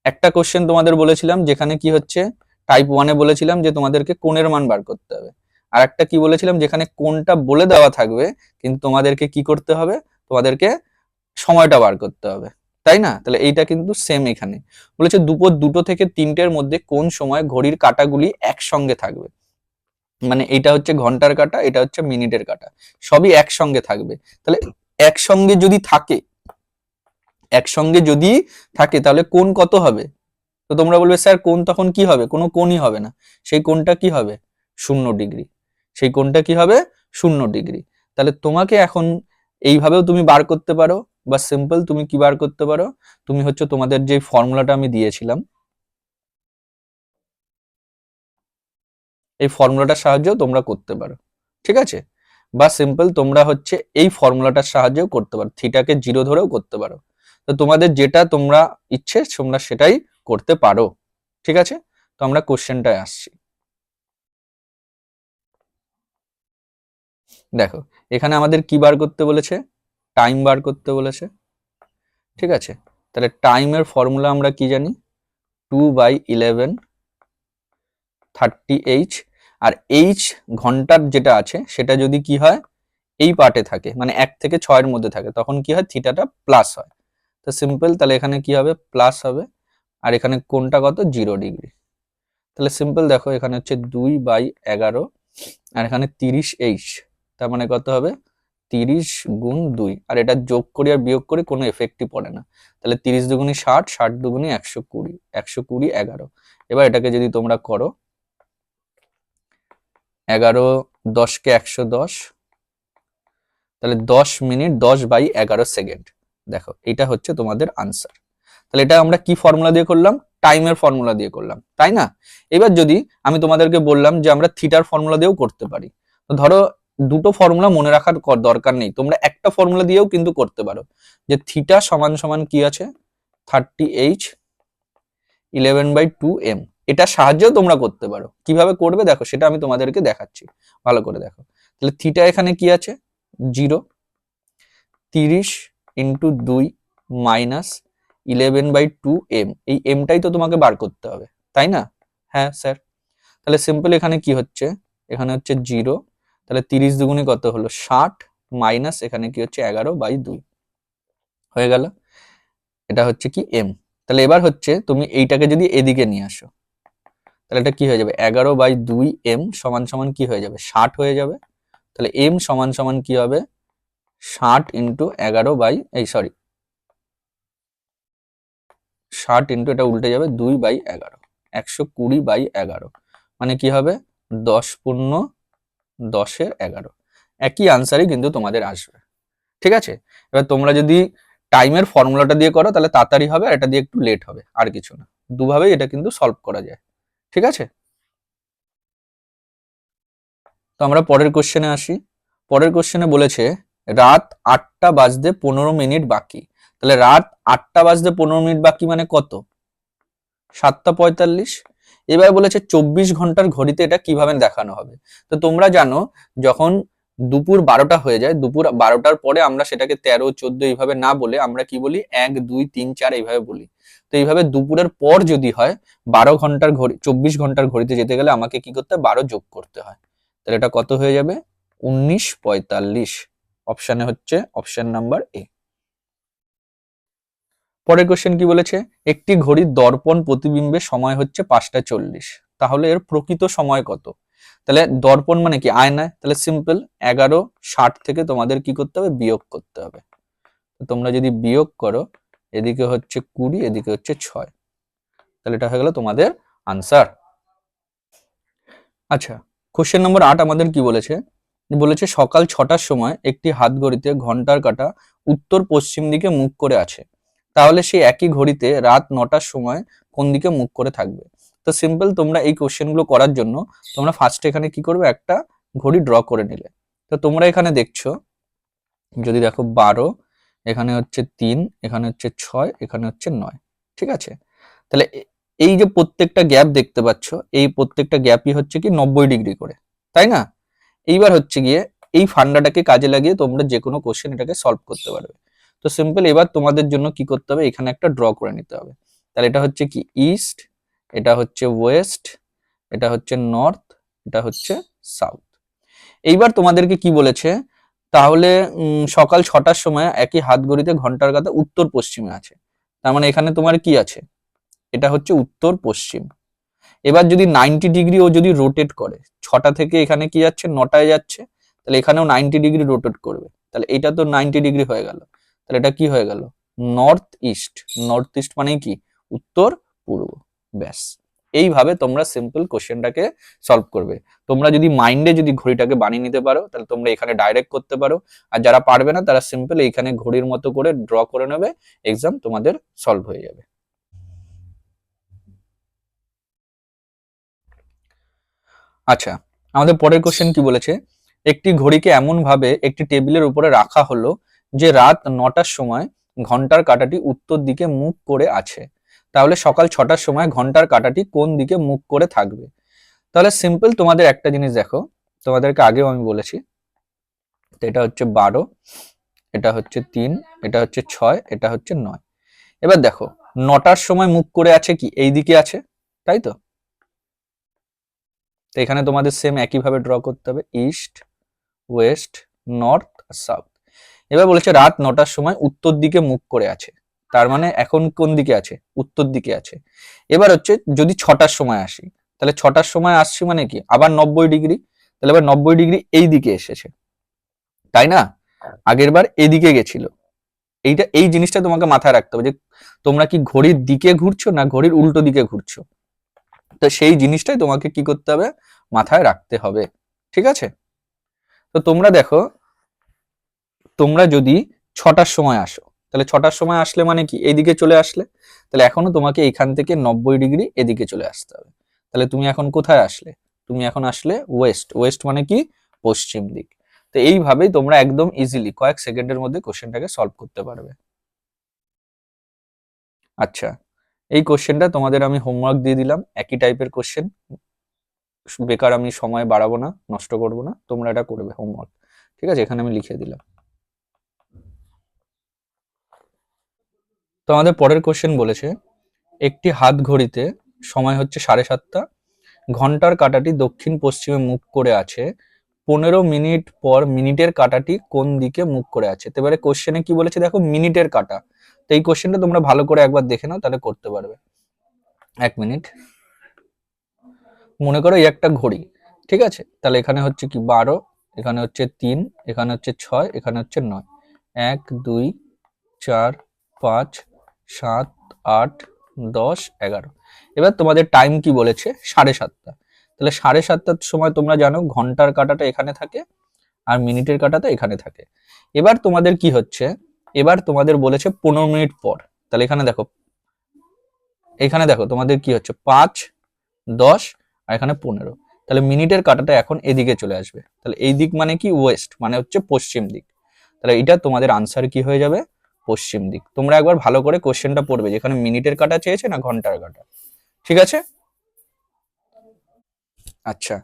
Speaker 1: একটা কোশ্চেন তোমাদের বলেছিলাম যেখানে কি হচ্ছে টাইপ 1-এ বলেছিলাম যে তোমাদেরকে কোণের মান বার করতে হবে, আর একটা কি বলেছিলাম যেখানে কোণটা বলে দেওয়া থাকবে কিন্তু তোমাদেরকে কি করতে হবে, তোমাদেরকে সময়টা বার করতে হবে, তাই না? তাহলে এইটা কিন্তু সেম এখানে বলেছে দুপুর 2টো থেকে 3টের মধ্যে কোন সময় ঘড়ির কাঁটাগুলি একসঙ্গে থাকবে। মানে এটা হচ্ছে ঘন্টার কাঁটা, এটা হচ্ছে মিনিটের কাঁটা, সবই একসঙ্গে থাকবে। তাহলে একসঙ্গে যদি থাকে, একসঙ্গে যদি থাকে তাহলে কোণ কত হবে? তো তোমরা বলবে স্যার কোণ তখন কি হবে, কোনো কোণই হবে না, সেই কোণটা কি হবে 0 ডিগ্রি, সেই কোণটা কি হবে 0 ডিগ্রি। তাহলে তোমাকে এখন এইভাবেও তুমি বার করতে পারো, বা সিম্পল তুমি কি বার করতে পারো, তুমি হচ্ছে তোমাদের যে ফর্মুলাটা আমি দিয়েছিলাম এই ফর্মুলাটার সাহায্যেও তোমরা করতে পারো। ঠিক আছে, বা সিম্পল তোমরা হচ্ছে এই ফর্মুলাটার সাহায্যেও করতে পারো, থিটাকে 0 ধরেও করতে পারো। তো তোমাদের যেটা তোমরা ইচ্ছে তোমরা সেটাই করতে পারো। ঠিক আছে, তো আমরা কোশ্চেনটায় আসছি। দেখো এখানে আমাদের কি বার করতে বলেছে, টাইম বার করতে বলেছে। ঠিক আছে, তাহলে টাইমের ফর্মুলা আমরা কি জানি 2/11 30h, আর h ঘন্টার যেটা আছে সেটা যদি কি হয় এই পার্টে থাকে মানে 1 থেকে 6-এর মধ্যে থাকে তখন কি হয় থিটাটা প্লাস হয়। তো সিম্পল তাহলে এখানে কি হবে প্লাস হবে, আর এখানে কোণটা কত 0 ডিগ্রি। তাহলে সিম্পল দেখো এখানে হচ্ছে 2/11 আর এখানে 30h, তার মানে কত হবে 30 গুণ 2, আর এটা যোগ করি আর বিয়োগ করি কোনো এফেক্টই পড়ে না। তাহলে 30 দুগুণী 60, 60 দুগুণী 120, 120 11। এবার এটাকে যদি তোমরা করো 11 10-কে 110, তাহলে 10 মিনিট 10/11 সেকেন্ড। দেখো এটা হচ্ছে তোমাদের আনসার। তাহলে এটা আমরা কি ফর্মুলা দিয়ে করলাম, টাইমের ফর্মুলা দিয়ে করলাম, তাই না? এবার যদি আমি তোমাদেরকে বললাম যে আমরা থিটার ফর্মুলা দিয়েও করতে পারি, তো ধরো দুটো ফর্মুলা মনে রাখার দরকার নেই, তোমরা একটা ফর্মুলা দিয়েও কিন্তু করতে পারো, যে থিটা সমান সমান কি আছে 30h 11/2 m, এটা সাহায্যেও তোমরা করতে পারো। কিভাবে করবে দেখো সেটা আমি তোমাদেরকে দেখাচ্ছি, ভালো করে দেখো। তাহলে থিটা এখানে কি আছে 0, 30 ইন্টু 2 মাইনাস 11/2 m, এই এমটাই তো তোমাকে বার করতে হবে, তাই না? হ্যাঁ স্যার। তাহলে সিম্পল এখানে কি হচ্ছে, এখানে হচ্ছে 0, তাহলে 30 দুগুণে কত হলো 60 মাইনাস এখানে কি হচ্ছে 11/2 হয়ে গেল, এটা হচ্ছে কি m। তাহলে এবার হচ্ছে তুমি এইটাকে যদি এদিকে নিয়ে আসো, তাহলে এটা কি হয়ে যাবে, 11/2m সমান সমান কি হয়ে যাবে, 60 হয়ে যাবে। তাহলে m সমান সমান কি হবে, 60 ইন্টু এটা উল্টে যাবে 2/11, 120/11, মানে কি হবে 10×10^11। একই আনসারই কিন্তু তোমাদের আসবে। ঠিক আছে, এবার তোমরা যদি টাইমের ফর্মুলাটা দিয়ে করো তাহলে তাড়াতাড়ি হবে, আর এটা দিয়ে একটু লেট হবে, আর কিছু না। দুভাবেই এটা কিন্তু সলভ করা যায়। ঠিক আছে, তো আমরা পরের কোশ্চেনে আসি। পরের কোশ্চেনে বলেছে রাত 8:15 বাকি। তাহলে রাত 8:15 বাকি মানে কত, 7:45। এবার বলেছে 24 ঘন্টার ঘড়িতে এটা কিভাবে দেখানো হবে। তো তোমরা জানো যখন দুপুর 12টা হয়ে যায়, দুপুর 12টার পরে আমরা সেটাকে 13, 14 এইভাবে না বলে আমরা কি বলি 1, 2, 3, 4 এইভাবে বলি। তো এইভাবে দুপুরের পর যদি হয় 12 ঘন্টার ঘড়ি, 24 ঘন্টার ঘড়িতে যেতে গেলে আমাকে কি করতে হয়, 12 যোগ করতে হয়। তাহলে এটা কত হয়ে যাবে, 19:45। অপশানে হচ্ছে অপশন নাম্বার এ। পরের কোশ্চেন কি বলেছে, একটি ঘড়ির দর্পণ প্রতিবিম্বে সময় হচ্ছে 5:40, তাহলে এর প্রকৃত সময় কত। তাহলে দর্পণ মানে কি, আয়নায়, তাহলে সিম্পল 11:60 থেকে তোমাদের কি করতে হবে, বিয়োগ করতে হবে। তোমরা যদি বিয়োগ করো, এদিকে হচ্ছে 20, এদিকে হচ্ছে 6, তাহলে এটা হয়ে গেল তোমাদের আনসার। আচ্ছা, কোশ্চেন নম্বর 8 আমাদের কি বলেছে, বলেছে সকাল 6টার সময় একটি হাত ঘড়িতে ঘন্টার কাঁটা উত্তর পশ্চিম দিকে মুখ করে আছে, তাহলে সেই একই ঘড়িতে রাত 9টার সময় কোন দিকে মুখ করে থাকবে। তো সিম্পল, তোমরা এই কোশ্চেনগুলো করার জন্য তোমরা ফার্স্টে এখানে কি করবে, একটা ঘড়ি ড্র করে নিলে। তো তোমরা এখানে দেখছো, যদি দেখো 12, এখানে হচ্ছে 3, এখানে হচ্ছে 6, এখানে হচ্ছে 9। ঠিক আছে, তাহলে এই যে প্রত্যেকটা গ্যাপ দেখতে পাচ্ছ, এই প্রত্যেকটা গ্যাপই হচ্ছে কি 90 ডিগ্রি করে, তাই না। এইবার হচ্ছে গিয়ে এই ফান্ডাটাকে কাজে লাগিয়ে তোমরা যে কোনো কোশ্চেন এটাকে সলভ করতে পারবে। তো সিম্পল, এবার তোমাদের জন্য কি করতে হবে, এখানে একটা ড্র করে নিতে হবে। তাহলে এটা হচ্ছে কি ইস্ট, এটা হচ্ছে ওয়েস্ট, এটা হচ্ছে নর্থ, এটা হচ্ছে সাউথ। এইবার তোমাদেরকে কি বলেছে, তাহলে সকাল 6টার সময় একই হাত ঘড়িতে ঘন্টার কাঁটা উত্তর পশ্চিমে আছে, তার মানে এখানে তোমার কি আছে, এটা হচ্ছে উত্তর পশ্চিম। এবার যদি 90 ডিগ্রি ও যদি রোটেট করে, 6টা থেকে এখানে কি যাচ্ছে, 9টায় যাচ্ছে, তাহলে এখানেও 90 ডিগ্রি রোটেট করবে, তাহলে এটা তো 90 ডিগ্রি হয়ে গেল। তাহলে এটা কি হয়ে গেল, নর্থ ইস্ট। নর্থ ইস্ট মানে কি, উত্তর পূর্ব। ব্যাস, এইভাবে তোমরা সিম্পল কোশ্চেনটাকে সলভ করবে। তোমরা যদি মাইন্ডে যদি ঘড়িটাকে বানিয়ে নিতে পারো, তাহলে তোমরা এখানে ডাইরেক্ট করতে পারো। আর যারা পারবে না তারা সিম্পল এইখানে ঘড়ির মতো করে ড্র করে নেবে, এক্সাম তোমাদের সলভ হয়ে যাবে। আচ্ছা, আমাদের পরের কোশ্চেন কি বলেছে, একটি ঘড়িকে এমন ভাবে একটি টেবিলের উপরে রাখা হলো যে রাত 9টার সময় ঘন্টার কাঁটাটি উত্তর দিকে মুখ করে আছে, তাহলে সকাল 6টার সময় ঘন্টার কাঁটাটি কোন দিকে মুখ করে থাকবে। তাহলে সিম্পল, তোমাদের একটা জিনিস দেখো, তোমাদেরকে আগেও আমি বলেছি, তো এটা হচ্ছে 12, এটা হচ্ছে 3, এটা হচ্ছে 6, এটা হচ্ছে 9। এবার দেখো 9টার সময় মুখ করে আছে কি, এই দিকে আছে, তাই তো। তো এখানে তোমাদের সেম একইভাবে ড্র করতে হবে, ইস্ট, ওয়েস্ট, নর্থ, সাউথ। এবার বলেছে রাত 9টার সময় উত্তর দিকে মুখ করে আছে, তার মানে এখন কোন দিকে আছে, উত্তর দিকে আছে। এবার হচ্ছে যদি 6টার সময় আসি, তাহলে 6টার সময় আসছি মানে কি, আবার 90 ডিগ্রি, তাহলে এবার 90 ডিগ্রি এই দিকে এসেছে, তাই না। আগের বার এদিকে গেছিল। এই জিনিসটা তোমাকে মাথায় রাখতে হবে যে তোমরা কি ঘড়ির দিকে ঘুরছো না ঘড়ির উল্টো দিকে ঘুরছো। তো সেই জিনিসটাই তোমাকে কি করতে হবে, মাথায় রাখতে হবে। ঠিক আছে, তো তোমরা দেখো, তোমরা যদি 6টার সময় আসো, তাহলে 6টার সময় আসলে মানে কি, এইদিকে চলে আসলে, তাহলে এখনো তোমাকে এইখান থেকে 90 ডিগ্রি এদিকে চলে আসতে হবে। তাহলে তুমি এখন কোথায় আসলে, তুমি এখন আসলে ওয়েস্ট। ওয়েস্ট মানে কি, পশ্চিম দিক। তো এইভাবেই তোমরা একদম ইজিলি কয়েক সেকেন্ডের মধ্যে কোশ্চেনটাকে সলভ করতে পারবে। আচ্ছা, এই কোশ্চেনটা তোমাদের আমি হোমওয়ার্ক দিয়ে দিলাম, একই টাইপের কোশ্চেন, বেকার আমি সময় বাড়াবো না, নষ্ট করবো না, তোমরা এটা করবে হোমওয়ার্ক। ঠিক আছে, এখানে আমি লিখে দিলাম। তো আমাদের পরের কোশ্চেন বলেছে, একটি হাত ঘড়িতে সময় হচ্ছে 7:30, ঘন্টার কাঁটাটি দক্ষিণ পশ্চিমে মুখ করে আছে, 15 মিনিট পর মিনিটের কাঁটাটি কোন দিকে মুখ করে আছে। তো এবারে কোশ্চেনে কি বলেছে দেখো, মিনিটের কাঁটা। তো এই কোশ্চেনটা তোমরা ভালো করে একবার দেখে নাও, তাহলে করতে পারবে। 1 মিনিট, মনে করো এই একটা ঘড়ি, ঠিক আছে? তাহলে এখানে হচ্ছে কি 12, এখানে হচ্ছে 3, এখানে হচ্ছে 6, এখানে হচ্ছে 9। 1 2 4 5 7 8 10 11। এবার তোমাদের টাইম কি বলেছে, 7:30। তাহলে 7:30টার সময় তোমরা জানো ঘন্টার কাঁটাটা এখানে থাকে আর মিনিটের কাঁটাটা এখানে থাকে। এবার তোমাদের কি হচ্ছে, এবার তোমাদের বলেছে 15 মিনিট পর। তাহলে এখানে দেখো তোমাদের কি হচ্ছে 5 10 আর এখানে 15। তাহলে মিনিটের কাঁটাটা এখন এদিকে চলে আসবে। তাহলে এই দিক মানে কি, ওয়েস্ট, মানে হচ্ছে পশ্চিম দিক। তাহলে এটা তোমাদের আনসার কি হয়ে যাবে, পশ্চিম দিক। তোমরা একবার ভালো করে কোশ্চেনটা পড়বে, যেখানে মিনিটের কাঁটা চেয়েছে না ঘন্টার কাঁটা। ঠিক আছে? আচ্ছা,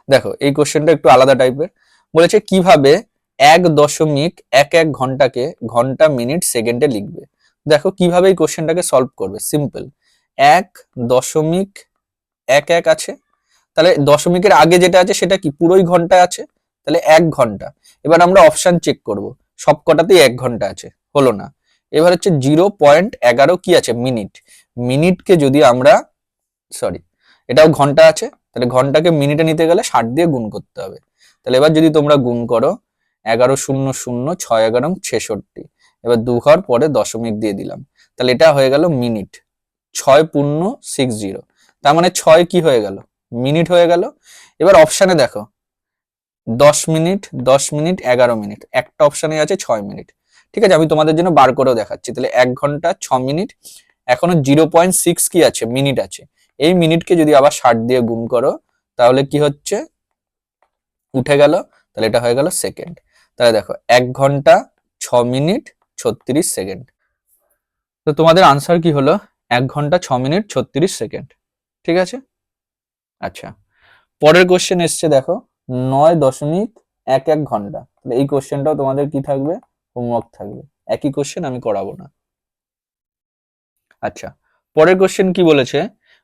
Speaker 1: দেখো এই কোশ্চেনটা একটু আলাদা টাইপের। বলেছে কিভাবে 1.11 ঘন্টাকে ঘন্টা মিনিট সেকেন্ডে লিখবে। দেখো কিভাবে এই কোশ্চেনটাকে সলভ করবে, সিম্পল। 1.11 আছে, তাহলে দশমিকের আগে যেটা আছে সেটা কি পুরোই ঘন্টা আছে, তাহলে 1 ঘন্টা। এবার আমরা অপশন চেক করব, সব কটাতেই 1 ঘন্টা আছে, হলো না। এবার হচ্ছে 0.11 কি আছে, মিনিট। মিনিটকে যদি আমরা, সরি, এটাও ঘন্টা আছে, তাহলে ঘন্টাকে মিনিটে নিতে গেলে 60 দিয়ে গুণ করতে হবে। তাহলে এবার যদি তোমরা গুণ করো, 11 0 0 6 11 66, এবার 2 ঘর পরে দশমিক দিয়ে দিলাম, তাহলে এটা হয়ে গেল মিনিট। 6.60, তার মানে 6 কি হয়ে গেল, মিনিট হয়ে গেল। এবার অপশানে দেখো 10 মিনিট 10 মিনিট 11 মিনিট, একটা অপশানে আছে 6 মিনিট। ঠিক আছে, আমি তোমাদের জন্য বার করেও দেখাচ্ছি। তাহলে 1 ঘন্টা 6 মিনিট, এখনো 0.6 কি আছে, মিনিট আছে। এই মিনিটকে যদি আবার 60 দিয়ে গুণ করো, তাহলে কি হচ্ছে, উঠে গেল, তাহলে এটা হয়ে গেল সেকেন্ড। তাহলে দেখো 1 ঘন্টা 6 মিনিট 36 সেকেন্ড। তো তোমাদের আনসার কি হলো, 1 ঘন্টা 6 মিনিট 36 সেকেন্ড। ঠিক আছে? আচ্ছা, পরের কোশ্চেন এসছে দেখো, 9.11 ঘন্টা। তাহলে এই কোশ্চেনটাও তোমাদের কি থাকবে, হোমওয়ার্ক থাকবে। একই কোশ্চেন, আমি করাবো না। আচ্ছা, পরের কোশ্চেন কি বলেছে,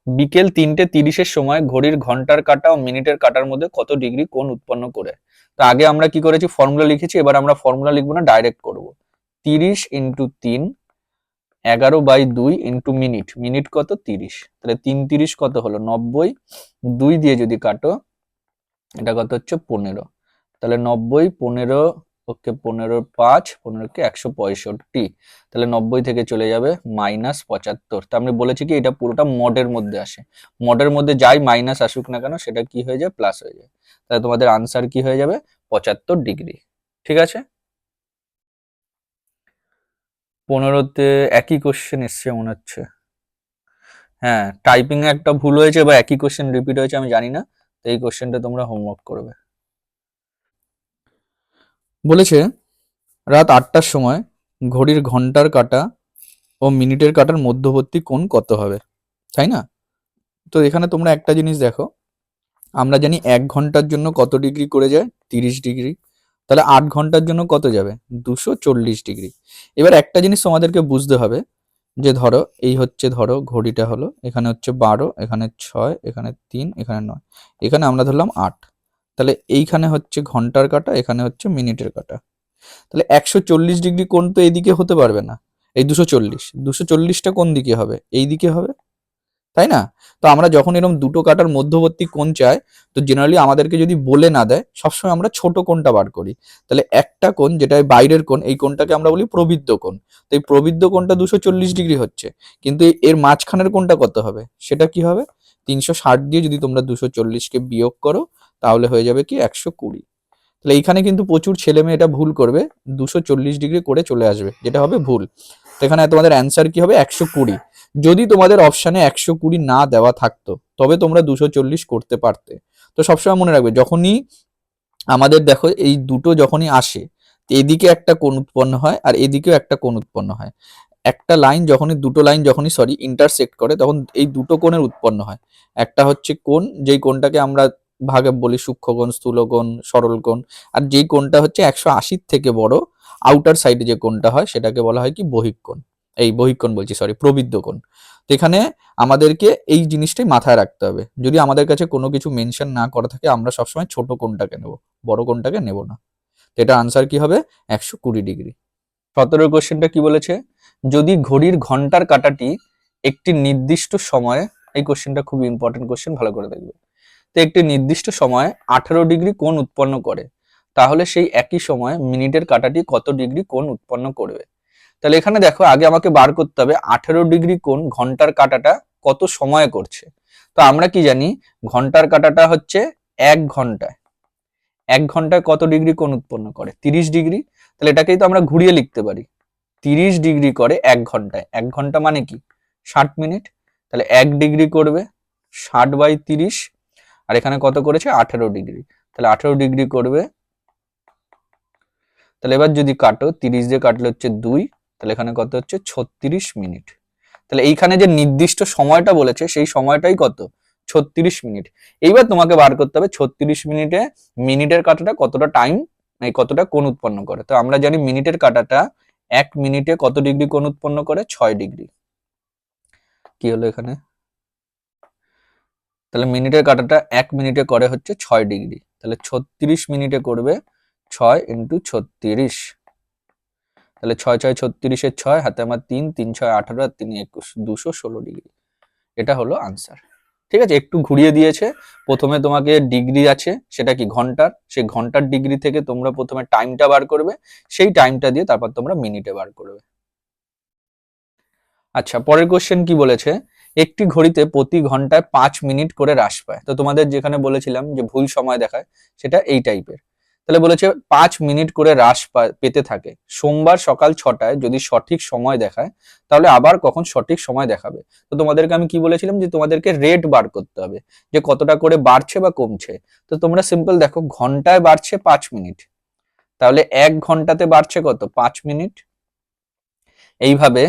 Speaker 1: বিকেল 3:30-এর সময় ঘড়ির ঘন্টার কাঁটা ও মিনিটের কাঁটার মধ্যে কত ডিগ্রি কোণ উৎপন্ন করে। তো আগে আমরা কি করেছি, ফর্মুলা লিখেছি, এবার আমরা ফর্মুলা লিখবো না, ডাইরেক্ট করব। 30 × 3 11/2 ইন্টু মিনিট, মিনিট কত 30, তাহলে 3 30 কত হলো 90, 2 দিয়ে যদি কাটো এটা কত হচ্ছে 15, তাহলে 90 15, ওকে 15 5 15 কে 165, তাহলে 90 থেকে চলে যাবে -75। তা আমি বলেছি কি এটা পুরোটা মডের মধ্যে আসে, মডের মধ্যে যাই মাইনাস আসুক না কেন সেটা কি হয়ে যায়, প্লাস হয়ে যায়। তাহলে তোমাদের আনসার কি হয়ে যাবে, 75 ডিগ্রি। ঠিক আছে? 15তে একই কোশ্চেন এসছে মনে হচ্ছে। হ্যাঁ, টাইপিং এ একটা ভুল হয়েছে বা একই কোশ্চেন রিপিট হয়েছে, আমি জানি না। তো এই কোশ্চেনটা তোমরা হোমওয়ার্ক করবে। বলেছে রাত 8টার সময় ঘড়ির ঘন্টার কাঁটা ও মিনিটের কাঁটার মধ্যবর্তী কোণ কত হবে, তাই না? তো এখানে তোমরা একটা জিনিস দেখো, আমরা জানি 1 ঘন্টার জন্য কত ডিগ্রি করে যায়, 30 ডিগ্রি। তাহলে 8 ঘন্টার জন্য কত যাবে, 240 ডিগ্রি। এবার একটা জিনিস তোমাদেরকে বুঝতে হবে, যে ধরো এই হচ্ছে, ধরো ঘড়িটা হলো, এখানে হচ্ছে 12, এখানে 6, এখানে 3, এখানে 9, এখানে আমরা ধরলাম 8। তাহলে এইখানে হচ্ছে ঘন্টার কাঁটা, এখানে হচ্ছে মিনিটের কাঁটা। তাহলে 140 ডিগ্রি কোণ তো এইদিকে হতে পারবে না, এই 240টা কোন দিকে হবে, এই দিকে হবে, তাই না? তো আমরা যখন এরকম দুটো কাটার মধ্যবর্তী কোণ চাই, তো জেনারেলি আমাদেরকে যদি বলে না দেয়, সবসময় আমরা ছোট কোণটা বার করি। তাহলে একটা কোণ যেটা বাইরের কোণ, এই কোণটাকে আমরা বলি প্রবৃদ্ধ কোণ। তো এই প্রবৃদ্ধ কোণটা 240 ডিগ্রি হচ্ছে, কিন্তু এর মাঝখানের কোণটা কত হবে, সেটা কি হবে, 360 দিয়ে যদি তোমরা 240কে বিয়োগ করো, তাহলে হয়ে যাবে কি 120। তাহলে এইখানে কিন্তু প্রচুর ছেলে মেয়ে এটা ভুল করবে, 240 ডিগ্রি করে চলে আসবে, যেটা হবে ভুল। তো এখানে তোমাদের অ্যান্সার কি হবে, 120। যদি তোমাদের অপশানে 120 না দেওয়া থাকতো, তবে তোমরা 240 করতে পারতে। তো সবসময় মনে রাখবে, যখনই আমাদের দেখো এই দুটো যখনই আসে, এদিকে একটা কোণ উৎপন্ন হয় আর এদিকেও একটা কোণ উৎপন্ন হয়। একটা লাইন যখনই, দুটো লাইন যখনই সরি ইন্টারসেক্ট করে, তখন এই দুটো কোণের উৎপন্ন হয়। একটা হচ্ছে কোণ, যেই কোণটাকে আমরা ভাগে বলি সূক্ষ্মকোণ, স্থূলকোণ, সরল কোণ। আর যেই কোণটা হচ্ছে 180 থেকে বড়, আউটার সাইডে যে কোণটা হয়, সেটাকে বলা হয় কি বহিঃকোণ। এই বহিঃকোণ বলছি, সরি, প্রবৃদ্ধ কোণ। তো এখানে আমাদেরকে এই জিনিসটাই মাথায় রাখতে হবে। যদি আমাদের কাছে কোনো কিছু মেনশন না করা থাকে, আমরা সবসময় ছোট কোণটাকে নেব, বড় কোণটাকে নেব না। তো এটা আনসার কি হবে? 120 ডিগ্রি। 17 কোশ্চেনটা কি বলেছে? যদি ঘড়ির ঘন্টার কাঁটাটি একটি নির্দিষ্ট সময়ে, এই কোশ্চেনটা খুব ইম্পর্টেন্ট কোশ্চেন, ভালো করে দেখবে। তো একটি নির্দিষ্ট সময়ে 18 ডিগ্রি কোণ উৎপন্ন করে, তাহলে সেই একই সময়ে মিনিটের কাঁটাটি কত ডিগ্রি কোণ উৎপন্ন করবে? তাহলে এখানে দেখো, আগে আমাকে বার করতে হবে 18 ডিগ্রি কোণ ঘন্টার কাঁটাটা কত সময়ে করছে। তো আমরা কি জানি, ঘন্টার কাঁটাটা হচ্ছে 1 ঘন্টায়, 1 ঘন্টায় কত ডিগ্রি কোণ উৎপন্ন করে? 30 ডিগ্রি। তাহলে এটাকেই তো আমরা ঘুরিয়ে লিখতে পারি, 30 ডিগ্রি করে 1 ঘন্টায়। 1 ঘন্টা মানে কি? 60 মিনিট। তাহলে 1 ডিগ্রি করবে 60/30, আর এখানে কত করেছে? 18 ডিগ্রি। তাহলে 18 ডিগ্রি করবে, তাহলে এবার যদি কাটো, 30 দিয়ে কাটলে হচ্ছে 2, তাহলে এখানে কত হচ্ছে? 36 মিনিট। তাহলে এইখানে যে নির্দিষ্ট সময়টা বলেছে, সেই সময়টাই কত? 36 মিনিট। এইবার তোমাকে বার করতে হবে 36 মিনিটে মিনিটের কাঁটাটা কতটা টাইম, কতটা কোণ উৎপন্ন করে। তো আমরা জানি মিনিটের কাঁটাটা 1 মিনিটে কত ডিগ্রি কোণ উৎপন্ন করে? 6 ডিগ্রি। কি হলো এখানে? তাহলে মিনিটের কাঁটাটা 1 মিনিটে করে হচ্ছে 6 ডিগ্রি। তাহলে 36 মিনিটে করবে 6 × 36। তাহলে 6 6 36 6, হাতে আমার 3, 3 6 18, আর 3 21, 216 ডিগ্রি। এটা হলো আনসার। ঠিক আছে, একটু ঘুরিয়ে দিয়েছে। প্রথমে তোমাকে ডিগ্রি আছে, সেটা কি? ঘন্টার। সেই ঘন্টার ডিগ্রি থেকে তোমরা প্রথমে টাইমটা বার করবে, সেই টাইমটা দিয়ে তারপর তোমরা মিনিটে বার করবে। আচ্ছা, পরের কোশ্চেন কি বলেছে? একটি ঘড়িতে প্রতি ঘন্টায় 5 মিনিট করে হ্রাস পায়। তো তোমাদের যেখানে বলেছিলাম যে ভুল সময় দেখায়, সেটা এই টাইপের। তাহলে বলেছে 5 মিনিট করে হ্রাস পেতে থাকে। সোমবার সকাল 6টায় যদি সঠিক সময় দেখায়, তাহলে আবার কখন সঠিক সময় দেখাবে? তো তোমাদেরকে আমি কি বলেছিলাম, যে তোমাদেরকে রেট বার করতে হবে, যে কতটা করে বাড়ছে বা কমছে। তো তোমরা সিম্পল দেখো, ঘন্টায় বাড়ছে 5 মিনিট, তাহলে 1 ঘন্টাতে বাড়ছে কত? 5 মিনিট। এইভাবে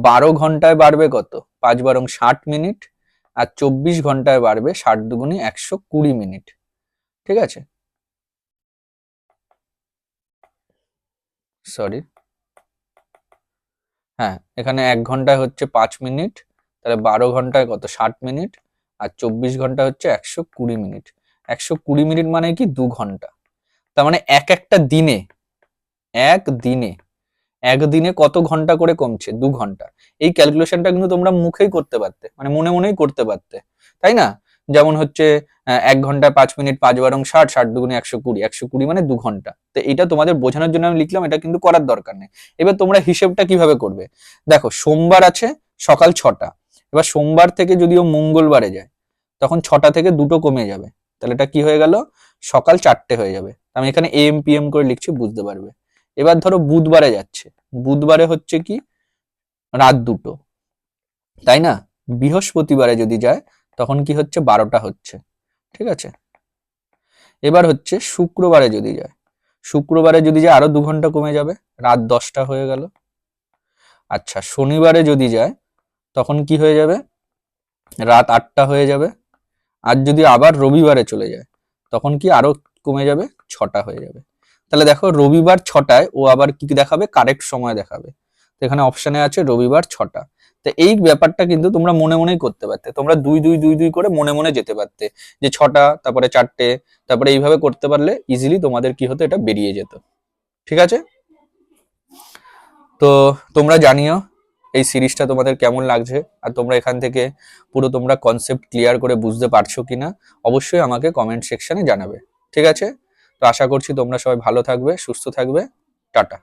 Speaker 1: 12 ঘন্টায় বাড়বে কত? 5 বারং 60 মিনিট, আর 24 ঘন্টায় বাড়বে 60 দুগুণে 120 মিনিট। ঠিক আছে, সরি, হ্যাঁ, এখানে 1 ঘন্টায় হচ্ছে 5 মিনিট, তাহলে 12 ঘন্টায় কত? 60 মিনিট, আর 24 ঘন্টা হচ্ছে 120 মিনিট। 120 মিনিট মানে কি? 2 ঘন্টা। তার মানে একটা দিনে, একদিনে একদিনে কত ঘন্টা করে কমছে? 2 ঘন্টা। এই ক্যালকুলেশনটা কিন্তু তোমরা মুখেই করতে পারতে, মানে মনে মনেই করতে পারতে, তাই না? যেমন হচ্ছে 1 ঘন্টায় 5 মিনিট, 5 বারং 60, 60 দুগুণে 120, 120 মানে 2 ঘন্টা। তো এটা তোমাদের বোঝানোর জন্য আমি লিখলাম, এটা কিন্তু করার দরকার নেই। এবার তোমরা হিসেবটা কিভাবে করবে? দেখো, সোমবার আছে সকাল 6টা, এবার সোমবার থেকে যদিও মঙ্গলবারে যায়, তখন 6টা থেকে 2টো কমে যাবে, তাহলে এটা কি হয়ে গেল? সকাল 4টে হয়ে যাবে। আমি এখানে AM PM করে লিখছি, বুঝতে পারবে। এবার ধরো বুধবারে যাচ্ছে, বুধবারে হচ্ছে কি? রাত 2টো, তাই না? বৃহস্পতিবারে যদি যায়, তখন কি হচ্ছে? 12টা হচ্ছে। ঠিক আছে, এবার হচ্ছে শুক্রবারে যদি যায়, শুক্রবারে যদি যায় আরো 2 ঘন্টা কমে যাবে, রাত 10টা হয়ে গেল। আচ্ছা, শনিবারে যদি যায়, তখন কি হয়ে যাবে? রাত 8টা হয়ে যাবে। আর যদি আবার রবিবারে চলে যায়, তখন কি আরো কমে যাবে? 6টা হয়ে যাবে। তাহলে দেখো, রবিবার 6টায় ও আবার কি দেখাবে? কারেক্ট সময় দেখাবে। তো এখানে অপশনে আছে রবিবার 6টা। তো এই ব্যাপারটা কিন্তু তোমরা মনে মনেই করতে পারতে, তোমরা 2 2 2 2 করে মনে মনে যেতে পারতে, যে 6টা, তারপরে 4টে, তারপরে এইভাবে করতে পারলে ইজিলি তোমাদের কি হতো? এটা বেরিয়ে যেত। ঠিক আছে, তো তোমরা জানিও এই সিরিজটা তোমাদের কেমন লাগছে, আর তোমরা এখান থেকে পুরো তোমরা কনসেপ্ট ক্লিয়ার করে বুঝতে পারছো কিনা, অবশ্যই আমাকে কমেন্ট সেকশনে জানাবে। ঠিক আছে, তো আশা করছি তোমরা সবাই ভালো থাকবে, সুস্থ থাকবে। টাটা।